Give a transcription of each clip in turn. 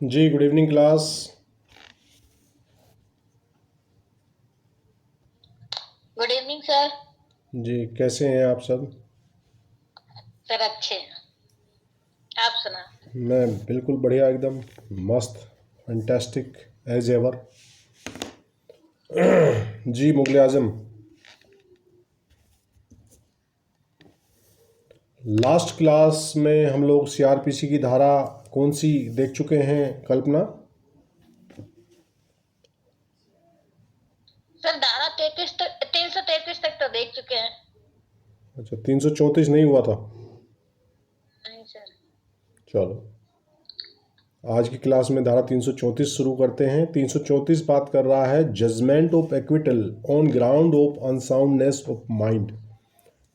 जी, good evening class. Good evening sir. जी, कैसे हैं आप सब? सर अच्छे हैं, आप सुना। मैं बिल्कुल बढ़िया, एकदम मस्त, फैंटास्टिक एज एवर। जी, मुगले आजम। लास्ट क्लास में हम लोग सीआरपीसी की धारा कौन सी देख चुके हैं, कल्पना? सर धारा 33 तक 333 तक तो देख चुके हैं। अच्छा, 334 नहीं हुआ था। नहीं सर। चलो, आज की क्लास में धारा 334 शुरू करते हैं। 334 बात कर रहा है judgement of acquittal on ground of unsoundness of mind.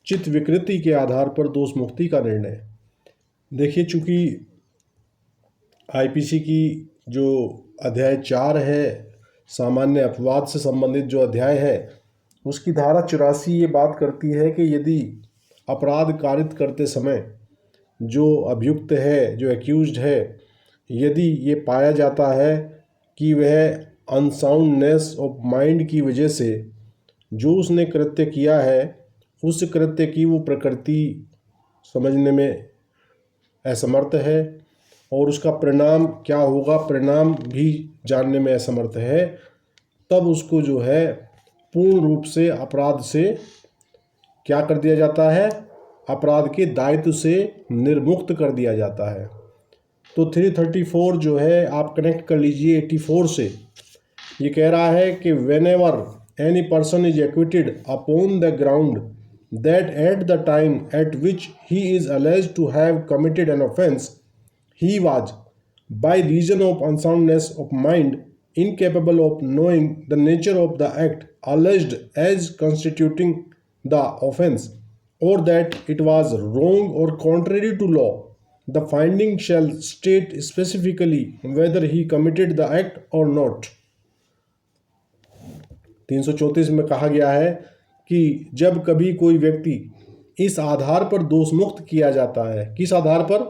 चित्त विकृति के आधार पर दोष मुक्ति का निर्णय। देखिए, चूंकि आईपीसी की जो अध्याय 4 है, सामान्य अपवाद से संबंधित जो अध्याय है, उसकी धारा 84 ये बात करती है कि यदि अपराध कारित करते समय जो अभियुक्त है, जो एक्यूज्ड है, यदि ये पाया जाता है कि वह अनसाउंडनेस ऑफ माइंड की वजह से जो उसने कृत्य किया है, उस कृत्य की वो प्रकृति समझने में असमर्थ है और उसका परिणाम क्या होगा, परिणाम भी जानने में असमर्थ है, तब उसको जो है पूर्ण रूप से अपराध से क्या कर दिया जाता है, अपराध के दायित्व से निर्मुक्त कर दिया जाता है। तो 334 जो है आप कनेक्ट कर लीजिए 84 से। ये कह रहा है कि when ever any person is acquitted upon the ground that at the time eight which he is alleged to have committed an offence, he was, by reason of unsoundness of mind, incapable of knowing the nature of the act alleged as constituting the offence, or that it was wrong or contrary to law. The finding shall state specifically whether he committed the act or not. 334 में कहा गया है कि जब कभी कोई व्यक्ति इस आधार पर दोष मुक्त किया जाता है, किस आधार पर,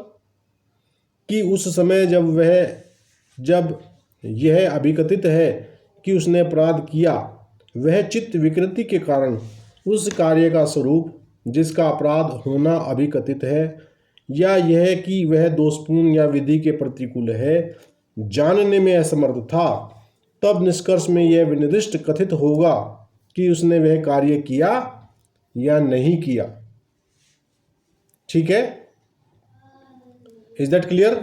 कि उस समय जब यह अभिकथित है कि उसने अपराध किया, वह चित्त विकृति के कारण उस कार्य का स्वरूप जिसका अपराध होना अभिकथित है, या यह कि वह दोषपूर्ण या विधि के प्रतिकूल है, जानने में असमर्थ था, तब निष्कर्ष में यह विनिर्दिष्ट कथित होगा कि उसने वह कार्य किया या नहीं किया। ठीक है, इज दैट क्लियर?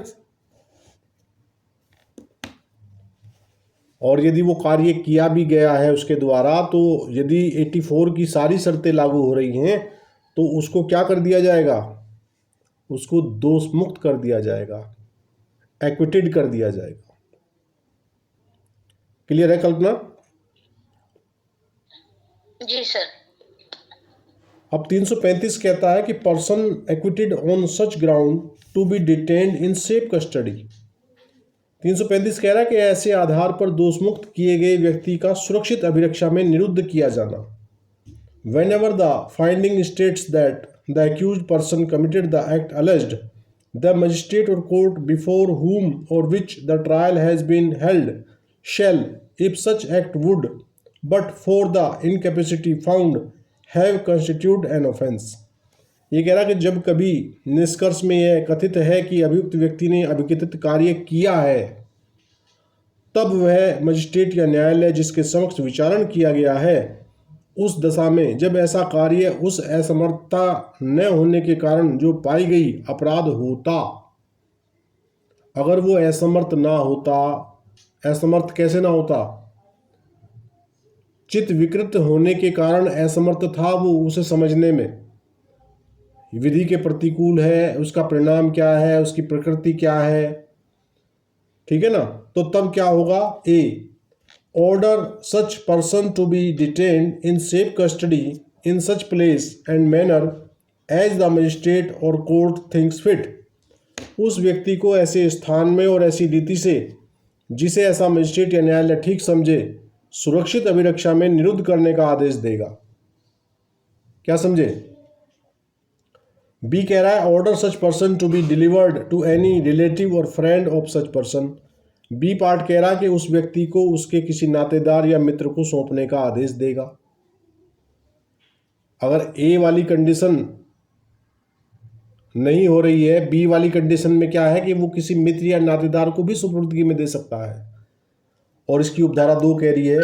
और यदि वो कार्य किया भी गया है उसके द्वारा, तो यदि 84 की सारी शर्तें लागू हो रही हैं तो उसको क्या कर दिया जाएगा, उसको दोष मुक्त कर दिया जाएगा, एक्विटेड कर दिया जाएगा। क्लियर है कल्पना? जी सर। अब 335 कहता है कि person acquitted on such ground to be detained in safe custody. 335 कह रहा है कि ऐसे आधार पर दोषमुक्त किए गए व्यक्ति का सुरक्षित अभिरक्षा में निरुद्ध किया जाना। Whenever the finding states that the accused person committed the act alleged, the magistrate or court before whom or which the trial has been held shall, if such act would, but for the incapacity found, have constituted an offence. ये कह रहा कि जब कभी निष्कर्ष में यह कथित है कि अभियुक्त व्यक्ति ने अभिकथित कार्य किया है, तब वह मजिस्ट्रेट या न्यायालय जिसके समक्ष विचारण किया गया है, उस दशा में जब ऐसा कार्य उस असमर्थता न होने के कारण जो पाई गई अपराध होता, अगर वो असमर्थ ना होता, असमर्थ कैसे ना होता, चित्त विकृत होने के कारण असमर्थ था वो उसे समझने में, विधि के प्रतिकूल है, उसका परिणाम क्या है, उसकी प्रकृति क्या है, ठीक है ना, तो तब क्या होगा, ए order such person to be detained in safe custody in such place and manner as the magistrate or court thinks fit. उस व्यक्ति को ऐसे स्थान में और ऐसी रीति से जिसे ऐसा मजिस्ट्रेट या न्यायालय ठीक समझे सुरक्षित अभिरक्षा में निरुद्ध करने का आदेश देगा। क्या समझे? बी कह रहा है order such person to be delivered to any relative or friend of such person B part कह रहा है कि उस व्यक्ति को उसके किसी नातेदार या मित्र को सौंपने का आदेश देगा। अगर ए वाली कंडीशन नहीं हो रही है, बी वाली कंडीशन में क्या है कि वो किसी मित्र या नातेदार को भी सुपुर्दगी में दे सकता है। और इसकी उपधारा 2 कह रही है,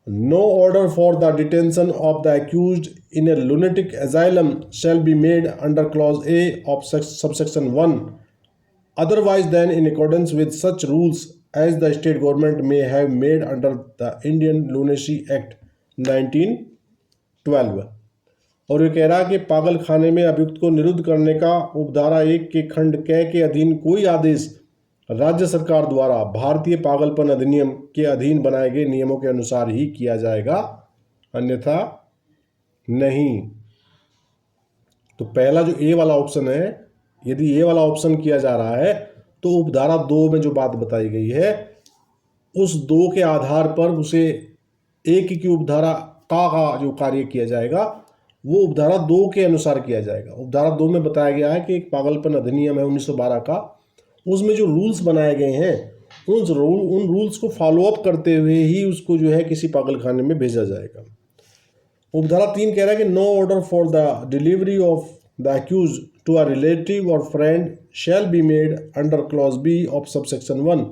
no order for the detention of the accused in a lunatic asylum shall be made under clause A of subsection 1 otherwise than in accordance with such rules as the state government may have made under the Indian Lunacy Act 1912। और ये कह रहा है कि पागल खाने में अभियुक्त को निरुद्ध करने का उपधारा 1 के खंड क के अधीन कोई आदेश राज्य सरकार द्वारा भारतीय पागलपन अधिनियम के अधीन बनाए गए नियमों के अनुसार ही किया जाएगा, अन्यथा नहीं। तो पहला जो ए वाला ऑप्शन है, यदि ये वाला ऑप्शन किया जा रहा है तो उपधारा 2 में जो बात बताई गई है उस 2 के आधार पर उसे एक की उपधारा का जो कार्य किया जाएगा वो उपधारा 2 के अनुसार किया जाएगा। उपधारा 2 में बताया गया है कि एक पागलपन अधिनियम है 1912 का, उसमें जो रूल्स बनाए गए हैं उन रूल्स को फॉलोअप करते हुए ही उसको जो है किसी पागल खाने में भेजा जाएगा। उपधारा 3 कह रहा है कि no order for the delivery of the accused to a relative or friend shall be made under clause B of subsection 1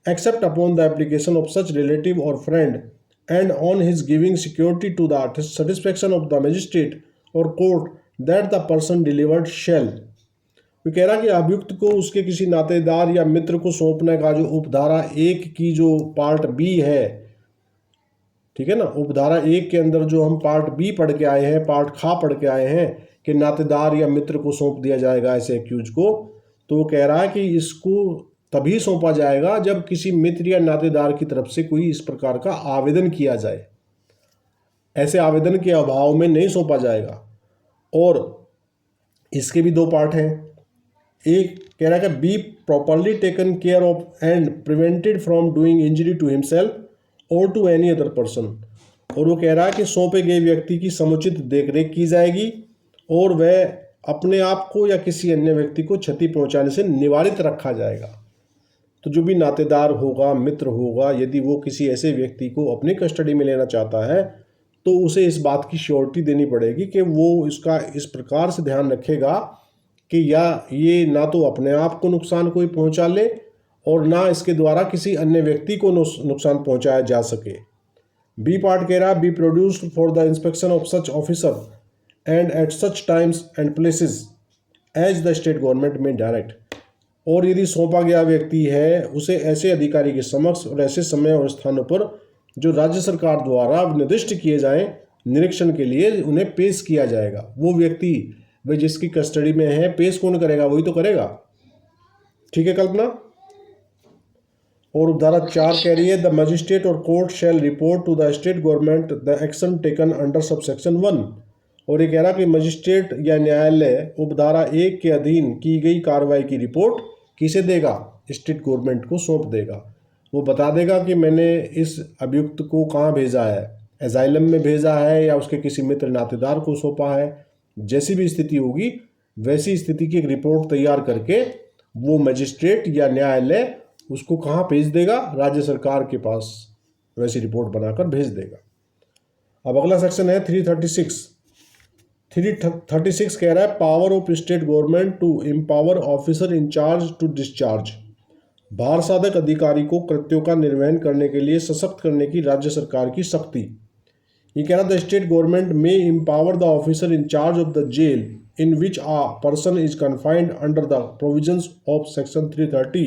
except upon the application of such relative or friend and on his giving security to the satisfaction of the magistrate or court that the person delivered shall। वो कह रहा कि अभियुक्त को उसके किसी नातेदार या मित्र को सौंपने का जो उपधारा 1 की जो पार्ट बी है, ठीक है ना, उपधारा 1 के अंदर जो हम पार्ट बी पढ़ के आए हैं, पार्ट खा पढ़ के आए हैं कि नातेदार या मित्र को सौंप दिया जाएगा ऐसे एक्यूज को, तो वो कह रहा है कि इसको तभी सौंपा जाएगा जब किसी मित्र या नातेदार की तरफ से कोई इस प्रकार का आवेदन किया जाए। ऐसे आवेदन के अभाव में नहीं सौंपा जाएगा। और इसके भी 2 पार्ट हैं। एक कह रहा है कि be properly taken care of and prevented from doing injury to himself or to any other person. और वो कह रहा है कि सौंपे गए व्यक्ति की समुचित देखरेख की जाएगी और वह अपने आप को या किसी अन्य व्यक्ति को क्षति पहुंचाने से निवारित रखा जाएगा। तो जो भी नातेदार होगा, मित्र होगा, यदि वो किसी ऐसे व्यक्ति को अपनी कस्टडी में लेना चाहता है तो उसे इस बात की श्योरिटी देनी पड़ेगी कि वो इसका इस प्रकार से ध्यान रखेगा कि या ये ना तो अपने आप को नुकसान कोई पहुंचा ले और ना इसके द्वारा किसी अन्य व्यक्ति को नुकसान पहुंचाया जा सके। बी पार्ट कह रहा है, be produced for the inspection of such officer and at such times and places as the state government may direct। और यदि सौंपा गया व्यक्ति है उसे ऐसे अधिकारी के समक्ष और ऐसे समय और स्थानों पर जो राज्य सरकार द्वारा निर्दिष्ट किए जाएं निरीक्षण के लिए उन्हें पेश किया जाएगा। वो व्यक्ति वे जिसकी कस्टडी में है पेश कौन करेगा, वही तो करेगा। ठीक है कल्पना। और उपधारा 4 कह रही है, द मजिस्ट्रेट और court shall report to the state government the action taken under subsection 1। और ये कह रहा कि मजिस्ट्रेट या न्यायालय उपधारा 1 के अधीन की गई कार्रवाई की रिपोर्ट किसे देगा, स्टेट गवर्नमेंट को सौंप देगा। वो बता देगा कि मैंने इस अभियुक्त को कहाँ भेजा है, एजाइलम में भेजा है या उसके किसी मित्र नातेदार को सौंपा है। जैसी भी स्थिति होगी वैसी स्थिति की एक रिपोर्ट तैयार करके वो मजिस्ट्रेट या न्यायालय उसको कहाँ भेज देगा, राज्य सरकार के पास वैसी रिपोर्ट बनाकर भेज देगा। अब अगला सेक्शन है 336। 336 कह रहा है, power of state government to empower officer in charge to discharge. भार साधक अधिकारी को कृत्यों का निर्वहन करने के लिए सशक्त करने की राज्य सरकार की शक्ति। ये कह रहा, the state government may empower the officer in charge of the jail in which a person is confined under the provisions of section 330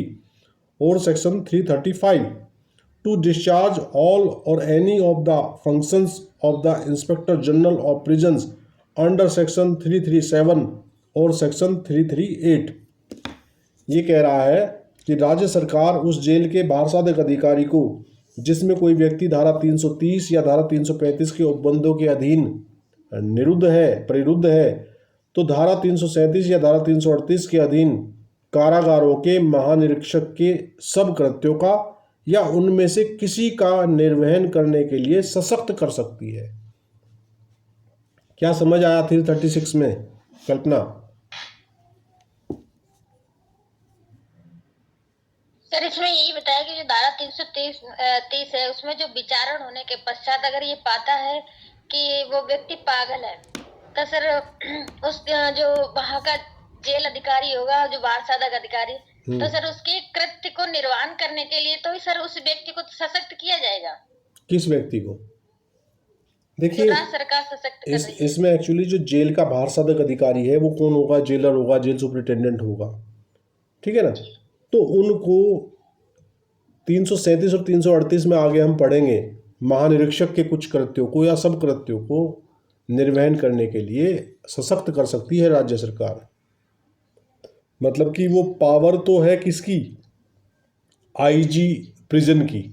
or section 335 to discharge all or any of the functions of the inspector general of prisons under section 337 or section 338। ये कह रहा है कि राज्य सरकार उस jail के भार साधक अधिकारी को जिसमें कोई व्यक्ति धारा 330 या धारा 335 के उपबंधों के अधीन परिरुद्ध है तो धारा 337 या धारा 338 के अधीन कारागारों के महानिरीक्षक के सब कृत्यों का या उनमें से किसी का निर्वहन करने के लिए सशक्त कर सकती है। क्या समझ आया 336 में कल्पना? सर इसमें यही बताया कि जो धारा 330 है उसमें जो विचारण होने के पश्चात अगर ये पाता है कि वो व्यक्ति पागल है तो सर उस जो वहाँ का जेल अधिकारी होगा, जो बाल साधक अधिकारी, तो सर उसके कृत्य को निर्वहन करने के लिए तो सर उस व्यक्ति को सशक्त किया जाएगा। किस व्यक्ति को? जो देखिए, राज्य सरकार सशक्त कर रही है। इसमें एक्चुअली जो जेल का बाल साधक अधिकारी है वो कौन होगा? जेलर होगा, जेल सुपरिटेंडेंट होगा, ठीक है ना। तो उनको 337 और 338 में आगे हम पढ़ेंगे, महानिरीक्षक के कुछ कृत्यों को या सब कृत्यों को निर्वहन करने के लिए सशक्त कर सकती है राज्य सरकार। मतलब कि वो पावर तो है किसकी? आईजी प्रिजन की,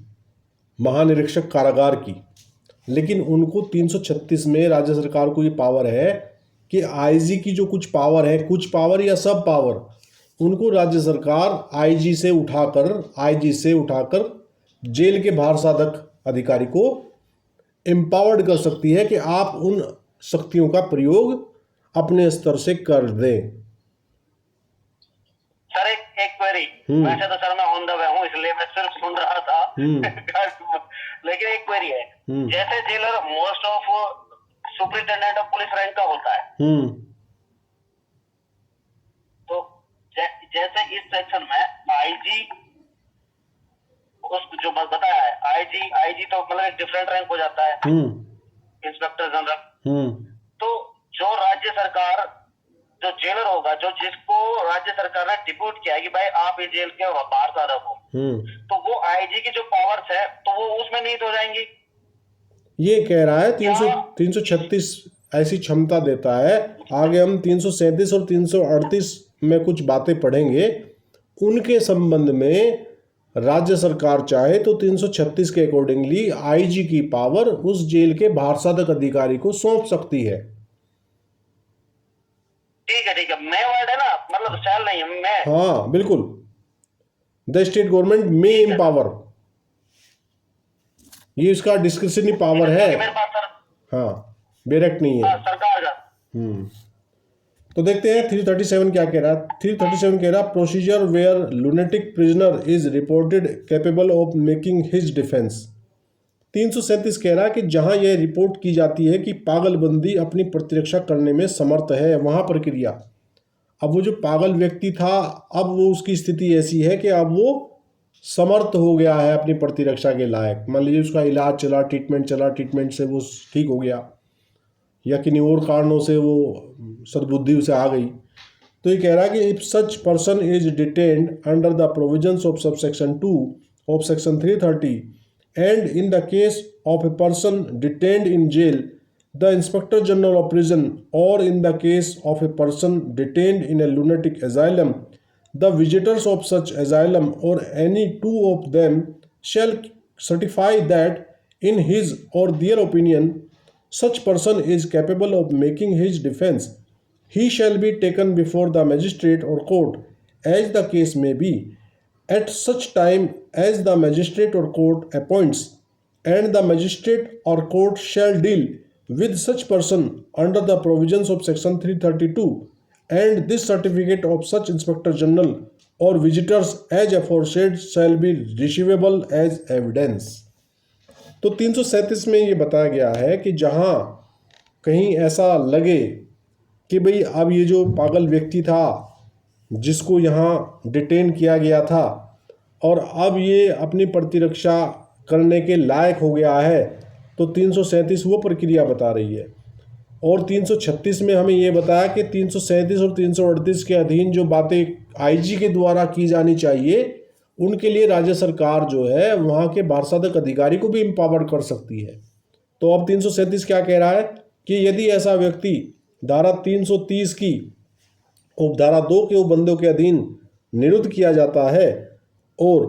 महानिरीक्षक कारागार की, लेकिन उनको 336 में राज्य सरकार को ये पावर है कि आईजी की जो कुछ पावर है, कुछ पावर या सब पावर, उनको राज्य सरकार आईजी से उठाकर जेल के बाहर साधक अधिकारी को एम्पावर्ड कर सकती है कि आप उन शक्तियों का प्रयोग अपने स्तर से कर दें। सर एक क्वेरी, वैसे तो सर मैं ऑन द वे हूँ इसलिए मैं सिर्फ सुन रहा था लेकिन एक क्वेरी है, जैसे jailer most of superintendent of police rank का होता है, तो जैसे इस सेक्शन में आईजी, उस जो बताया है आईजी तो मतलब एक डिफरेंट रैंक हो जाता है, इंस्पेक्टर जनरल। तो जो राज्य सरकार, जो जेलर होगा, जो जिसको राज्य सरकार ने डिप्यूट किया है कि भाई आप ये जेल के बाहर साधक हो, तो वो आईजी की जो पावर्स है तो वो उसमें निहित हो जाएंगी। ये कह रहा है 336 ऐसी क्षमता देता है। आगे हम 337 और 338 में कुछ बातें पढ़ेंगे, उनके संबंध में राज्य सरकार चाहे तो 336 के अकॉर्डिंगली आईजी की पावर उस जेल के बाहर साधक अधिकारी को सौंप सकती है। ठीक है, मैं वर्ड है ना, मतलब शैल नहीं है, मैं। हाँ बिल्कुल, the state government may empower, ये इसका डिस्क्रिशनरी पावर है। मेरे पास सर, हाँ, डायरेक्ट नहीं है सरकार का। तो देखते हैं 337 क्या कह रहा है। 337 कह रहा है procedure where lunatic prisoner is reported capable of making his defence. 337 कह रहा है कि जहां यह रिपोर्ट की जाती है कि पागलबंदी अपनी प्रतिरक्षा करने में समर्थ है, वहां प्रक्रिया। अब वो जो पागल व्यक्ति था, अब वो उसकी स्थिति ऐसी है कि अब वो समर्थ हो गया है अपनी प्रतिरक्षा के लायक। मान लीजिए उसका इलाज चला, ट्रीटमेंट से वो ठीक हो गया, या किन्हीं और कारणों से वो सद्बुद्धि उसे आ गई। तो ये कह रहा है कि if such person is detained under the provisions of subsection 2 of section 330 and in the case of a person detained in jail, the Inspector General of Prison, or in the case of a person detained in a lunatic asylum, the visitors of such asylum or any two of them shall certify that in his or their opinion such person is capable of making his defense. He shall be taken before the magistrate or court as the case may be, at such time as the magistrate or court appoints, and the magistrate or court shall deal with such person under the provisions of section 332, and this certificate of such inspector general or visitors as aforesaid shall be receivable as evidence. तो 337 में ये बताया गया है कि जहाँ कहीं ऐसा लगे कि भाई अब ये जो पागल व्यक्ति था जिसको यहाँ डिटेन किया गया था और अब ये अपनी प्रतिरक्षा करने के लायक हो गया है, तो 337 वो प्रक्रिया बता रही है। और 336 में हमें ये बताया कि 337 और 338 के अधीन जो बातें आईजी के द्वारा की जानी चाहिए, उनके लिए राज्य सरकार जो है वहाँ के बारसाधक अधिकारी को भी एम्पावर कर सकती है। तो अब 337 क्या कह रहा है कि यदि ऐसा व्यक्ति धारा 330 की उपधारा 2 के उपबंधों के अधीन निरुद्ध किया जाता है और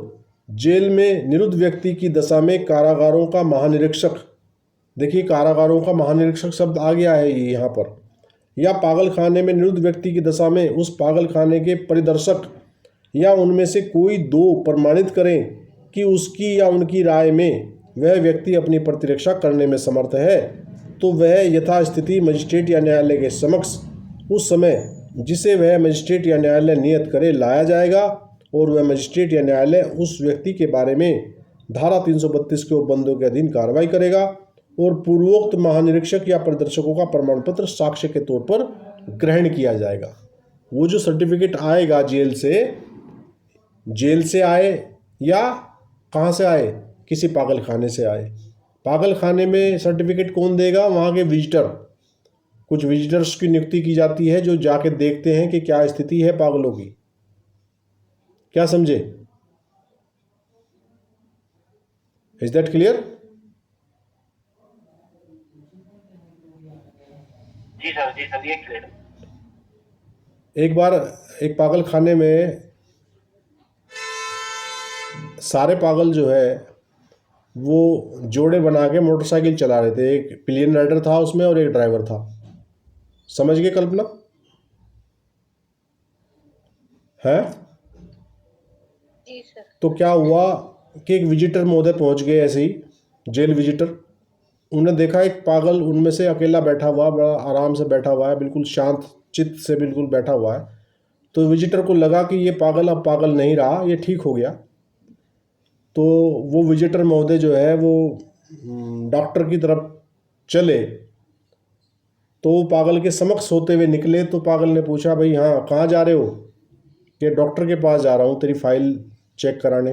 जेल में निरुद्ध व्यक्ति की दशा में कारागारों का महानिरीक्षक, देखिए कारागारों का महानिरीक्षक शब्द आ गया है ये यहाँ पर, या पागल खाने में निरुद्ध व्यक्ति की दशा में उस पागल खाने के परिदर्शक या उनमें से कोई दो प्रमाणित करें कि उसकी या उनकी राय में वह व्यक्ति अपनी प्रतिरक्षा करने में समर्थ है, तो वह यथास्थिति मजिस्ट्रेट या न्यायालय के समक्ष उस समय जिसे वह मजिस्ट्रेट या न्यायालय नियत करे लाया जाएगा और वह मजिस्ट्रेट या न्यायालय उस व्यक्ति के बारे में धारा 332 के उपबंधों के अधीन कार्रवाई करेगा और पूर्वोक्त महानिरीक्षक या प्रदर्शकों का प्रमाण पत्र साक्ष्य के तौर पर ग्रहण किया जाएगा। वो जो सर्टिफिकेट आएगा जेल से आए या कहाँ से आए, किसी पागल खाने से आए। पागल खाने में सर्टिफिकेट कौन देगा? वहाँ के विजिटर, कुछ विजिटर्स की नियुक्ति की जाती है जो जाके देखते हैं कि क्या स्थिति है पागलों की। क्या समझे? Is that clear? जी सर ये क्लियर। एक बार एक पागल खाने में सारे पागल जो है वो जोड़े बना के मोटरसाइकिल चला रहे थे। एक पिलियन राइडर था उसमें और एक ड्राइवर था। समझ गए कल्पना? है? जी सर। तो क्या हुआ कि एक विजिटर महोदय पहुंच गए, ऐसे ही जेल विजिटर। उन्होंने देखा एक पागल उनमें से अकेला बैठा हुआ, बड़ा आराम से बैठा हुआ है, बिल्कुल शांत चित्त से बिल्कुल बैठा हुआ है। तो विजिटर को लगा कि ये पागल अब पागल नहीं रहा, ये ठीक हो गया। तो वो विजिटर महोदय जो है वो डॉक्टर की तरफ चले, तो वो पागल के समक्ष होते हुए निकले। तो पागल ने पूछा, भाई हाँ कहाँ जा रहे हो? कि डॉक्टर के पास जा रहा हूँ तेरी फाइल चेक कराने।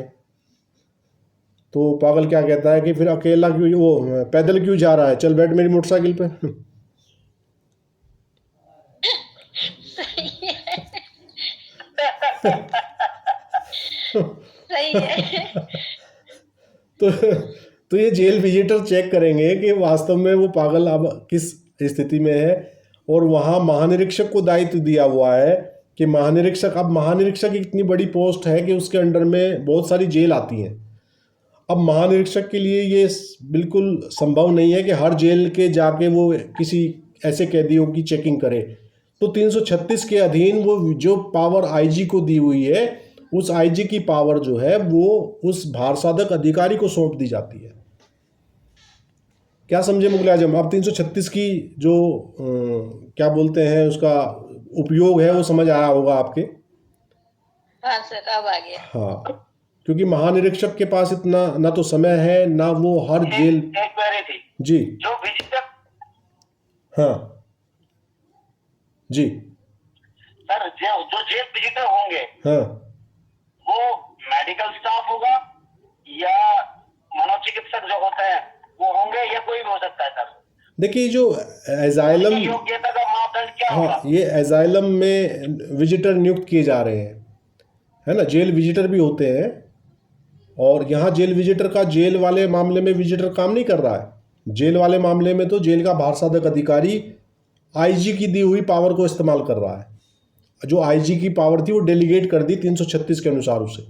तो पागल क्या कहता है कि फिर अकेला क्यों, वो पैदल क्यों जा रहा है, चल बैठ मेरी मोटरसाइकिल पे। सही है। तो ये जेल विजिटर चेक करेंगे कि वास्तव में वो पागल अब किस स्थिति में है। और वहाँ महानिरीक्षक को दायित्व दिया हुआ है कि महानिरीक्षक की इतनी बड़ी पोस्ट है कि उसके अंडर में बहुत सारी जेल आती हैं। अब महानिरीक्षक के लिए ये बिल्कुल संभव नहीं है कि हर जेल के जाके वो किसी ऐसे कैदियों की चेकिंग करे। तो 336 के अधीन वो जो पावर आईजी को दी हुई है, उस आईजी की पावर जो है वो उस भारसाधक अधिकारी को सौंप दी जाती है। क्या समझे मुगल आजम? अब 336 की जो क्या बोलते हैं उसका उपयोग है वो समझ आया होगा आपके। हाँ सर अब आ गया। हाँ, क्योंकि महानिरीक्षक के पास इतना ना तो समय है ना वो हर जेल। एक क्वेरी थी जी। जो विजिटर, हाँ जी सर जो जेल विजिटर होंगे हाँ, वो मेडिकल स्टाफ होगा या मनोचिकित्सक जो होते हैं वो होंगे या कोई भी हो सकता है सर? देखिए जो एजाइलम, योग्यता का मापदंड क्या होगा? हाँ ये एजाइलम में विजिटर नियुक्त किए जा रहे हैं, है ना। जेल विजिटर भी होते हैं और यहाँ जेल विजिटर का जेल वाले मामले में विजिटर काम नहीं कर रहा है। जेल वाले मामले में तो जेल का भारसाधक अधिकारी आईजी की दी हुई पावर को इस्तेमाल कर रहा है। जो आईजी की पावर थी वो डेलीगेट कर दी 336 के अनुसार उसे।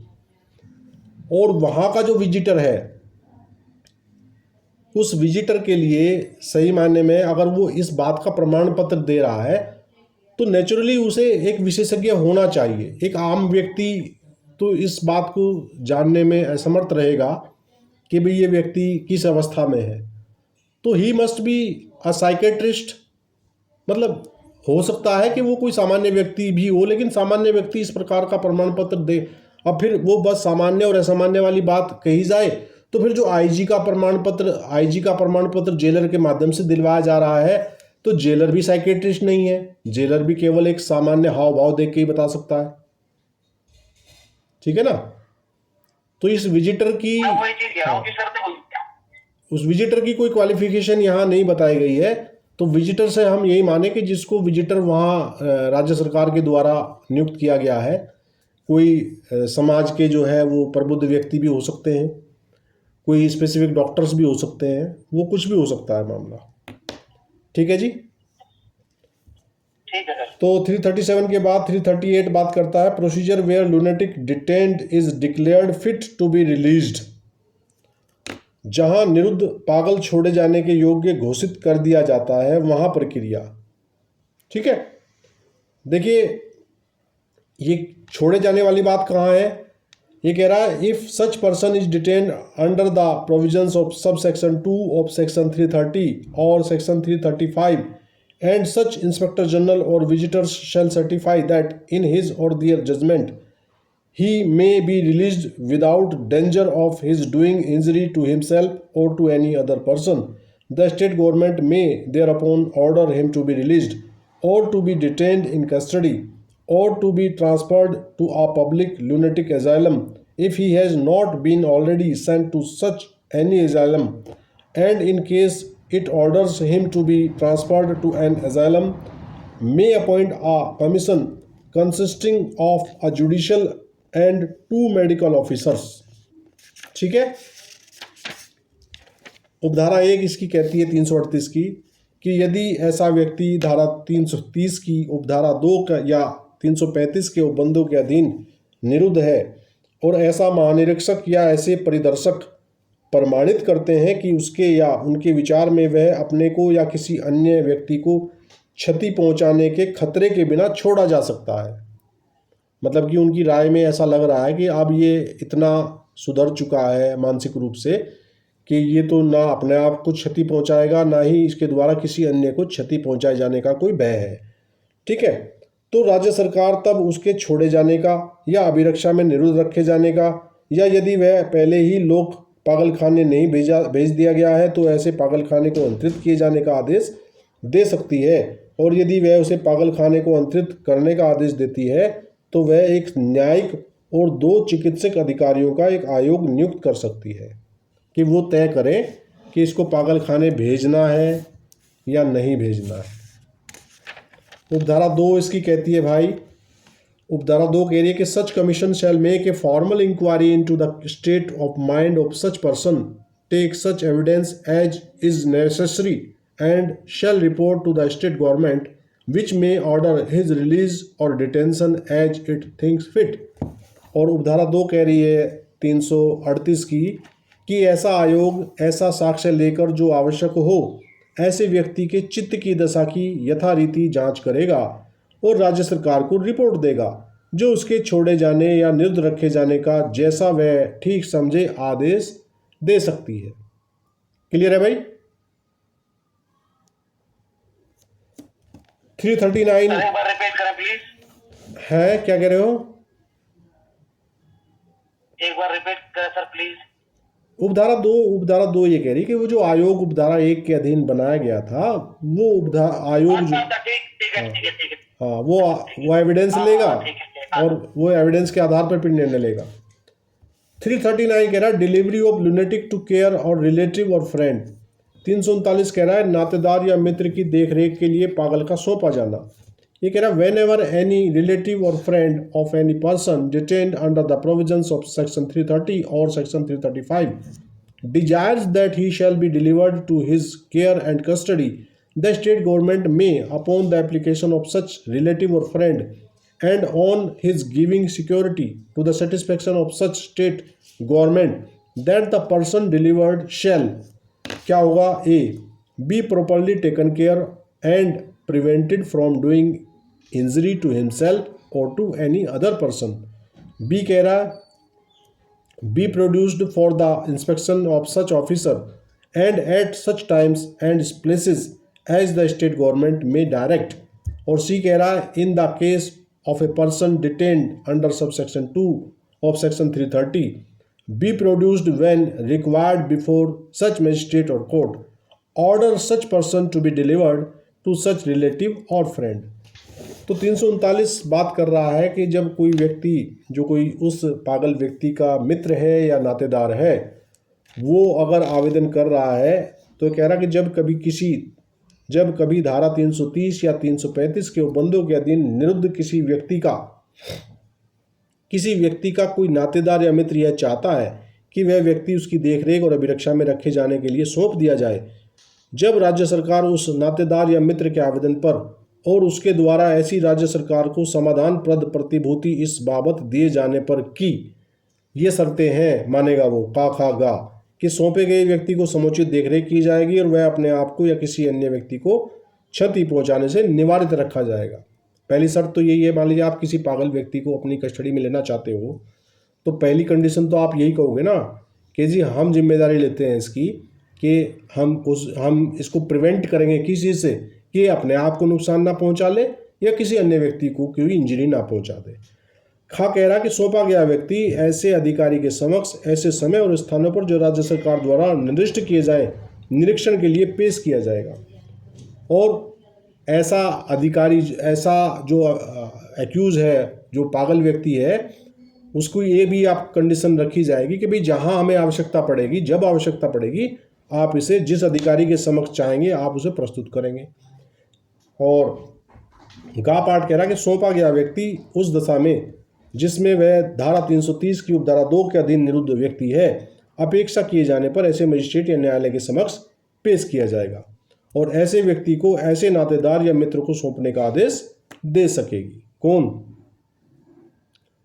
और वहाँ का जो विजिटर है उस विजिटर के लिए सही मायने में अगर वो इस बात का प्रमाण पत्र दे रहा है तो नेचुरली उसे एक विशेषज्ञ होना चाहिए। एक आम व्यक्ति तो इस बात को जानने में असमर्थ रहेगा कि भाई ये व्यक्ति किस अवस्था में है। तो he must be a psychiatrist. मतलब हो सकता है कि वो कोई सामान्य व्यक्ति भी हो, लेकिन सामान्य व्यक्ति इस प्रकार का प्रमाण पत्र दे। अब फिर वो बस सामान्य और असामान्य वाली बात कही जाए तो फिर जो आईजी का प्रमाण पत्र जेलर के माध्यम से दिलवाया जा रहा है तो जेलर भी साइकेट्रिस्ट नहीं है। जेलर भी केवल एक सामान्य हाव भाव देख के ही बता सकता है, ठीक है ना। तो इस विजिटर की उस विजिटर की कोई क्वालिफिकेशन यहाँ नहीं बताई गई है। तो विजिटर से हम यही माने कि जिसको विजिटर वहाँ राज्य सरकार के द्वारा नियुक्त किया गया है। कोई समाज के जो है वो प्रबुद्ध व्यक्ति भी हो सकते हैं, कोई स्पेसिफिक डॉक्टर्स भी हो सकते हैं, वो कुछ भी हो सकता है मामला। ठीक है जी। ठीक है। तो 337 के बाद 338 बात करता है procedure where lunatic detained is declared fit to be released. जहां निरुद्ध पागल छोड़े जाने के योग्य घोषित कर दिया जाता है वहां प्रक्रिया। ठीक है, देखिए ये छोड़े जाने वाली बात कहाँ है। ये कह रहा है if such person is detained under the provisions of sub section 2 of section 330 or section 335 and such inspector general or visitors shall certify that in his or their judgment he may be released without danger of his doing injury to himself or to any other person. The state government may thereupon order him to be released or to be detained in custody or to be transferred to a public lunatic asylum if he has not been already sent to such any asylum, and in case it orders him to be transferred to an asylum, may appoint a commission consisting of a judicial and 2 medical officers। ठीक है। उपधारा 1 इसकी कहती है 338 की कि यदि ऐसा व्यक्ति धारा 330 की उपधारा 2 का या 335 के उपबंधों के अधीन निरुद्ध है और ऐसा महानिरीक्षक या ऐसे परिदर्शक प्रमाणित करते हैं कि उसके या उनके विचार में वह अपने को या किसी अन्य व्यक्ति को क्षति पहुंचाने के खतरे के बिना छोड़ा जा सकता है, मतलब कि उनकी राय में ऐसा लग रहा है कि अब ये इतना सुधर चुका है मानसिक रूप से कि ये तो ना अपने आप को क्षति पहुंचाएगा, ना ही इसके द्वारा किसी अन्य को क्षति पहुंचाए जाने का कोई भय है। ठीक है, तो राज्य सरकार तब उसके छोड़े जाने का या अभिरक्षा में निरुद्ध रखे जाने का, या यदि वह पहले ही लोक पागलखाने नहीं भेज दिया गया है तो ऐसे पागलखाने को अंतरित किए जाने का आदेश दे सकती है, और यदि वह उसे पागलखाने को अंतरित करने का आदेश देती है तो वह एक न्यायिक और 2 चिकित्सक अधिकारियों का एक आयोग नियुक्त कर सकती है कि वो तय करें कि इसको पागलखाने भेजना है या नहीं भेजना है। उपधारा 2 इसकी कहती है भाई, उपधारा 2 कह रही है कि such commission shall make a formal inquiry into the state of mind of such person, take such evidence as is necessary and shall report to the state government which may order his release or detention as it thinks fit। और उपधारा 2 कह रही है 338 की कि ऐसा आयोग ऐसा साक्ष्य लेकर जो आवश्यक हो ऐसे व्यक्ति के चित्त की दशा की यथारीति जांच करेगा और राज्य सरकार को रिपोर्ट देगा, जो उसके छोड़े जाने या निरुद्ध रखे जाने का जैसा वह ठीक समझे आदेश दे सकती है। क्लियर है भाई। 339 एक बार रिपीट करें प्लीज। है, क्या कह रहे हो? एक बार रिपीट करें सर प्लीज। उपधारा 2 ये कह रही कि वो जो आयोग उपधारा 1 के अधीन बनाया गया था वो आयोग जो ठीक है हाँ वो एविडेंस लेगा और वो एविडेंस के आधार पर फिर निर्णय लेगा। 339 कह रहा है delivery of lunatic to care or relative or friend. 339 कह रहा है नातेदार या मित्र की देखरेख के लिए पागल का सौंपा जाना। ये कह रहा है whenever any relative or friend of any person detained under the provisions of section 330 or section 335 desires that he shall be delivered to his care and custody, the state government may upon the application of such relative or friend and on his giving security to the satisfaction of such state government that the person delivered shall क्या होगा A be properly taken care and prevented from doing injury to himself or to any other person. B कह रहा है be produced for the inspection of such officer and at such times and places as the state government may direct. और C कह रहा है in the case of a person detained under subsection 2 of section 330 be produced when required before such magistrate or court, order such person to be delivered to such relative or friend। तो 339 बात कर रहा है कि जब कोई व्यक्ति जो कोई उस पागल व्यक्ति का मित्र है या नातेदार है वो अगर आवेदन कर रहा है तो कह रहा कि जब कभी धारा 330 या 335 के उपबंधों के अधीन निरुद्ध किसी व्यक्ति का कोई नातेदार या मित्र यह चाहता है कि वह व्यक्ति उसकी देखरेख और अभिरक्षा में रखे जाने के लिए सौंप दिया जाए, जब राज्य सरकार उस नातेदार या मित्र के आवेदन पर और उसके द्वारा ऐसी राज्य सरकार को समाधानप्रद प्रतिभूति इस बाबत दिए जाने पर कि ये शर्तें हैं मानेगा वो खा गा कि सौंपे गए व्यक्ति को समुचित देखरेख की जाएगी और वह अपने आप को या किसी अन्य व्यक्ति को क्षति पहुंचाने से निवारित रखा जाएगा। पहली शर्त तो यही है, मान लीजिए आप किसी पागल व्यक्ति को अपनी कस्टडी में लेना चाहते हो तो पहली कंडीशन तो आप यही कहोगे ना कि जी हम जिम्मेदारी लेते हैं इसकी कि हम इसको प्रिवेंट करेंगे किस चीज़ से कि अपने आप को नुकसान ना पहुंचा ले या किसी अन्य व्यक्ति को कोई इंजरी ना पहुंचा दे। खा कह रहा कि सौंपा गया व्यक्ति ऐसे अधिकारी के समक्ष ऐसे समय और स्थानों पर जो राज्य सरकार द्वारा निर्दिष्ट किए जाए निरीक्षण के लिए पेश किया जाएगा। और ऐसा अधिकारी, ऐसा जो एक्यूज है, जो पागल व्यक्ति है, उसको ये भी आप कंडीशन रखी जाएगी कि भाई जहां हमें आवश्यकता पड़ेगी, जब आवश्यकता पड़ेगी, आप इसे जिस अधिकारी के समक्ष चाहेंगे आप उसे प्रस्तुत करेंगे। और गा पाठ कह रहा कि सौंपा गया व्यक्ति उस दशा में जिसमें वह धारा 330 की उपधारा 2 के अधीन निरुद्ध व्यक्ति है, अपेक्षा किए जाने पर ऐसे मजिस्ट्रेट या न्यायालय के समक्ष पेश किया जाएगा और ऐसे व्यक्ति को ऐसे नातेदार या मित्र को सौंपने का आदेश दे सकेगी।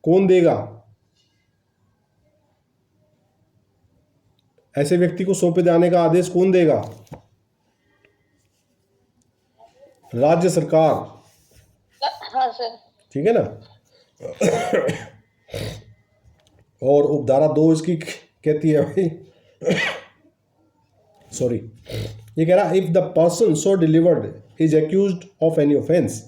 कौन देगा? ऐसे व्यक्ति को सौंपे जाने का आदेश कौन देगा? राज्य सरकार। हाँ सर। ठीक है ना। और उपधारा 2 इसकी कहती है भाई सॉरी, ये कह रहा if the person so delivered is accused of any offence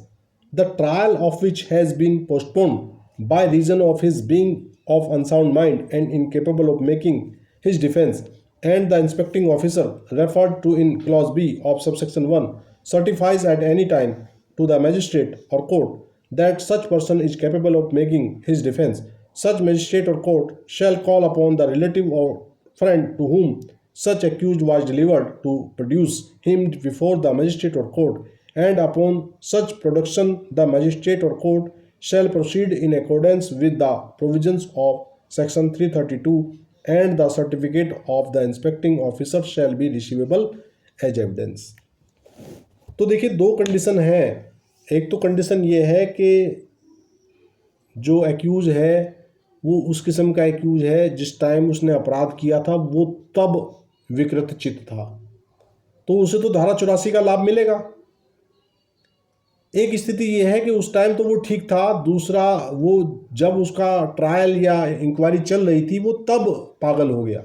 the trial of which has been postponed by reason of his being of unsound mind and incapable of making his defence and the inspecting officer referred to in clause B of subsection 1 certifies at any time to the magistrate or court that such person is capable of making his defense, such magistrate or court shall call upon the relative or friend to whom such accused was delivered to produce him before the magistrate or court, and upon such production the magistrate or court shall proceed in accordance with the provisions of section 332 and the certificate of the inspecting officer shall be receivable as evidence। तो देखिए दो condition है। एक तो condition ये है कि जो एक्यूज है वो उस किस्म का एक्यूज है जिस टाइम उसने अपराध किया था वो तब विकृत चित्त था, तो उसे तो धारा 84 का लाभ मिलेगा। एक स्थिति ये है कि उस टाइम तो वो ठीक था, दूसरा वो जब उसका ट्रायल या इंक्वायरी चल रही थी वो तब पागल हो गया।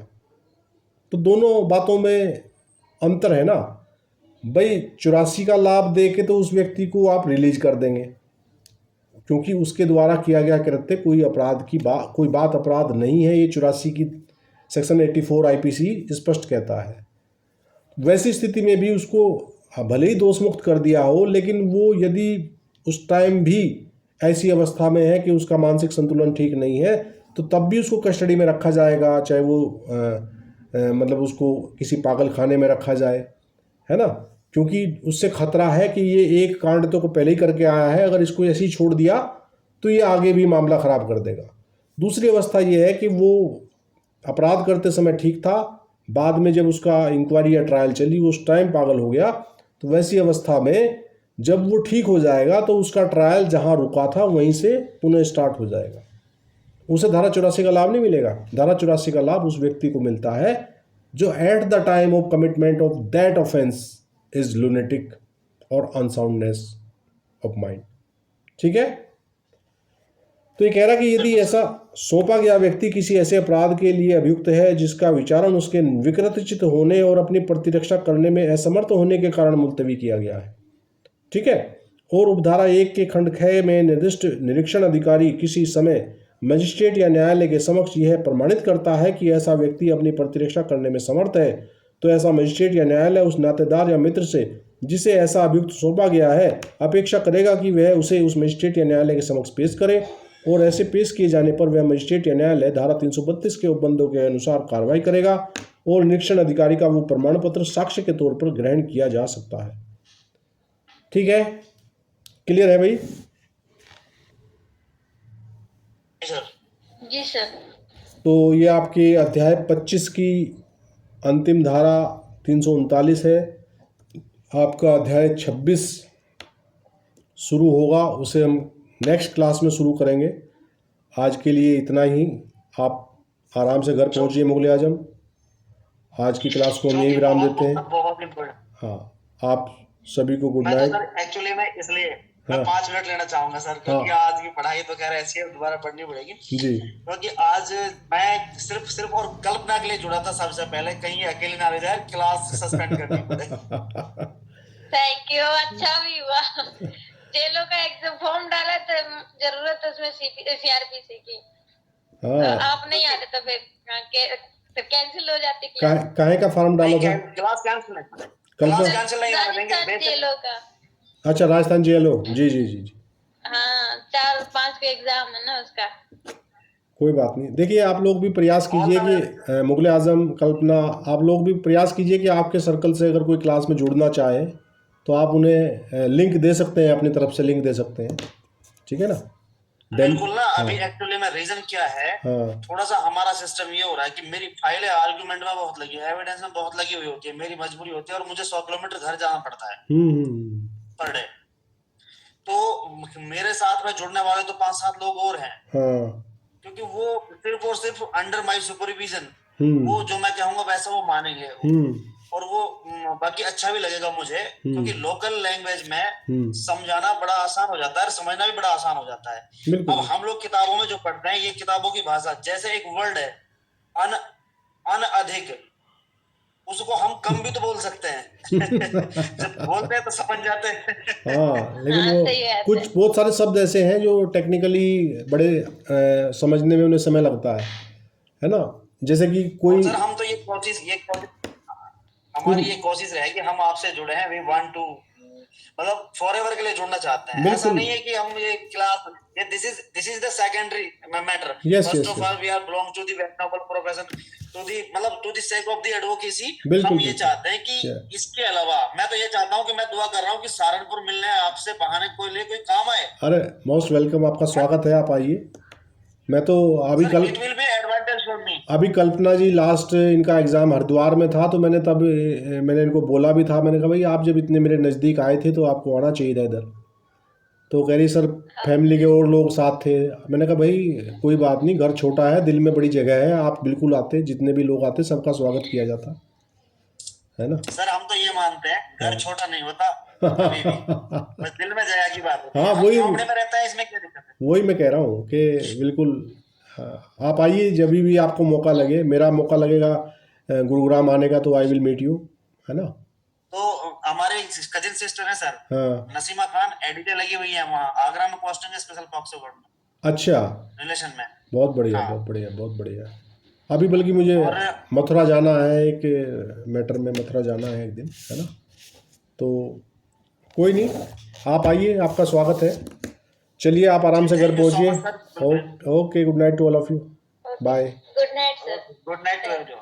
तो दोनों बातों में अंतर है ना भाई। 84 का लाभ दे के तो उस व्यक्ति को आप रिलीज कर देंगे क्योंकि उसके द्वारा किया गया कृत्य कोई अपराध की कोई बात अपराध नहीं है, ये 84 की सेक्शन 84 आईपीसी स्पष्ट कहता है। वैसी स्थिति में भी उसको भले ही दोष मुक्त कर दिया हो, लेकिन वो यदि उस टाइम भी ऐसी अवस्था में है कि उसका मानसिक संतुलन ठीक नहीं है तो तब भी उसको कस्टडी में रखा जाएगा, चाहे वो मतलब उसको किसी पागल खाने में रखा जाए, है ना, क्योंकि उससे खतरा है कि ये एक कांड तो को पहले ही करके आया है, अगर इसको ऐसे ही छोड़ दिया तो ये आगे भी मामला ख़राब कर देगा। दूसरी अवस्था ये है कि वो अपराध करते समय ठीक था, बाद में जब उसका इंक्वायरी या ट्रायल चली उस टाइम पागल हो गया, तो वैसी अवस्था में जब वो ठीक हो जाएगा तो उसका ट्रायल जहां रुका था वहीं से पुनः स्टार्ट हो जाएगा। उसे धारा 84 का लाभ नहीं मिलेगा। धारा 84 का लाभ उस व्यक्ति को मिलता है जो at the time of commitment of that offence is lunatic और अनसाउंडनेस ऑफ माइंड। ठीक है। तो ये कह रहा कि यदि ऐसा सौंपा गया व्यक्ति किसी ऐसे अपराध के लिए अभियुक्त है जिसका विचारण उसके विकृत चित्त होने और अपनी प्रतिरक्षा करने में असमर्थ होने के कारण मुलतवी किया गया है, ठीक है, और उपधारा 1 के खंड 6 में निर्दिष्ट निरीक्षण अधिकारी किसी समय मजिस्ट्रेट या न्यायालय के समक्ष यह प्रमाणित करता है कि ऐसा व्यक्ति अपनी प्रतिरक्षा करने में समर्थ है, तो ऐसा मजिस्ट्रेट या न्यायालय उस नातेदार या मित्र से जिसे ऐसा अभियुक्त सौंपा गया है अपेक्षा करेगा कि वह उसे उस मजिस्ट्रेट या न्यायालय के समक्ष पेश करे, और ऐसे पेश किए जाने पर वह मजिस्ट्रेट या न्यायालय धारा 332 के उपबंधों के अनुसार कार्रवाई करेगा और निरीक्षण अधिकारी का वो प्रमाण पत्र साक्ष्य के तौर पर ग्रहण किया जा सकता है। ठीक है, क्लियर है भाई? जी सर। तो ये आपके अध्याय 25 की अंतिम धारा 339 है। आपका अध्याय 26 शुरू होगा, उसे हम नेक्स्ट क्लास में शुरू करेंगे। आज के लिए इतना ही। आप आराम से घर पहुंचिए मुगले आजम। आज की क्लास को हम यही विराम देते हैं। हाँ, आप सभी को गुड नाइट। एक्चुअली मैं इसलिए मैं 5 मिनट लेना चाहूंगा सर, क्योंकि आज की पढ़ाई तो खैर ऐसी है, दोबारा पढ़नी पड़ेगी जी, क्योंकि आज मैं सिर्फ और कल्पना के लिए जुड़ा था। सबसे पहले कहीं अकेले ना रह जाए, क्लास सस्पेंड करनी पड़े। थैंक यू, अच्छा भी हुआ। जेलों का एग्जाम फॉर्म डाला तो जरूरत है उसमें सीआरपीसी की। हाँ, आप नहीं आते तो फिर कैंसिल हो जाती काहे का फॉर्म डाला था? क्लास कैंसिल नहीं, कल क्लास का? कैंसिल नहीं होने देंगे, राजस्थान जेलों का। अच्छा, राजस्थान जेएलओ, जी जी जी जी। हाँ 4-5 का एग्जाम है ना उसका। कोई बात नहीं। देखिए, आप लोग भी प्रयास कीजिए कि मुगल आजम, कल्पना, आप लोग भी प्रयास कीजिए कि आपके सर्कल से अगर कोई क्लास में जुड़ना चाहे तो आप उन्हें लिंक दे सकते हैं, अपनी तरफ से लिंक दे सकते हैं, ठीक है ना? बिल्कुल ना। हाँ, अभी एक्चुअली में रीजन क्या है, हाँ, थोड़ा सा हमारा सिस्टम ये हो रहा है कि मेरी फाइलें आर्गुमेंट में बहुत लगी है, एविडेंस में बहुत लगी हुई होती है, मेरी मजबूरी होती है और मुझे 100 किलोमीटर घर जाना पड़ता है पर डे। तो मेरे साथ में जुड़ने वाले तो 5-7 लोग और हैं, हाँ, क्योंकि वो सिर्फ और सिर्फ अंडर माई सुपरविजन, हम्म, वो जो मैं कहूंगा वैसा वो मानेंगे, और वो बाकी अच्छा भी लगेगा मुझे, क्योंकि लोकल लैंग्वेज में समझाना बड़ा आसान हो जाता है और समझना भी बड़ा आसान हो जाता है। बिल्कुल। अब हम लोग किताबों में जो पढ़ते हैं, ये किताबों की भाषा, जैसे एक वर्ड है अनअधिक, उसको हम कम भी तो बोल सकते हैं जब बोलते हैं तो समझ जाते हैं हाँ, लेकिन हाँ, वो सही बात कुछ है। बहुत सारे शब्द ऐसे हैं जो टेक्निकली बड़े समझने में उन्हें समय लगता है ना? जैसे कि और कोई सर हम तो हमारी ये कोशिश रहेगी, हम आपसे जुड़े हैं, वी वांट टू, मतलब फॉरएवर के लिए जुड़ना चाहते हैं। ऐसा बिल्कुल। नहीं है कि हम ये क्लास, ये this is the secondary matter. Yes first yes of all we are belong to the noble profession, to the मतलब to the sake of the advocacy. बिल्कुल हम ये बिल्कुल। चाहते हैं कि Yeah. इसके अलावा मैं तो ये चाहता हूँ कि मैं दुआ कर रहा हूँ कि सहारनपुर मिलने आपसे बहाने कोई लिए कोई काम आए। अरे मोस्ट वेलकम, आपका स्वागत है, आप आइए। मैं तो अभी sir call it will be advantage for me. अभी कल्पना जी लास्ट इनका एग्ज़ाम हरिद्वार में था, तो मैंने तब मैंने इनको बोला भी था, मैंने कहा भाई आप जब इतने मेरे नज़दीक आए थे तो आपको आना चाहिए था इधर। तो कह रही सर फैमिली के और लोग साथ थे। मैंने कहा भाई कोई बात नहीं, घर छोटा है, दिल में बड़ी जगह है, आप बिल्कुल आते, जितने भी लोग आते सबका स्वागत किया जाता है ना? सर हम तो ये मानते हैं घर छोटा नहीं होता कभी भी, बस दिल में जगह की बात होती है। हाँ, हम झोपड़े में रहता है, इसमें क्या दिक्कत है? वही मैं कह रहा हूँ कि बिल्कुल। हाँ, आप आइए जब भी आपको मौका लगे, मेरा मौका लगेगा गुरुग्राम आने का तो आई विल मीट यू, है ना? तो हमारे कजिन सिस्टर है सर, हाँ, नसीमा खान, एडिटर लगी हुई है वहाँ आगरा में, पोस्टिंग है स्पेशल पॉक्सो कोर्ट में, अच्छा, रिलेशन में। बहुत बढ़िया, हाँ। बहुत बढ़िया, बहुत बढ़िया। अभी बल्कि मुझे और मथुरा जाना है, एक मैटर में मथुरा जाना है एक दिन, है ना? तो कोई नहीं, आप आइए, आपका स्वागत है। चलिए, आप आराम से घर Thank you so पहुँचिए। much, sir. Okay, good night to all of you, bye. Good night sir. Good night to everyone.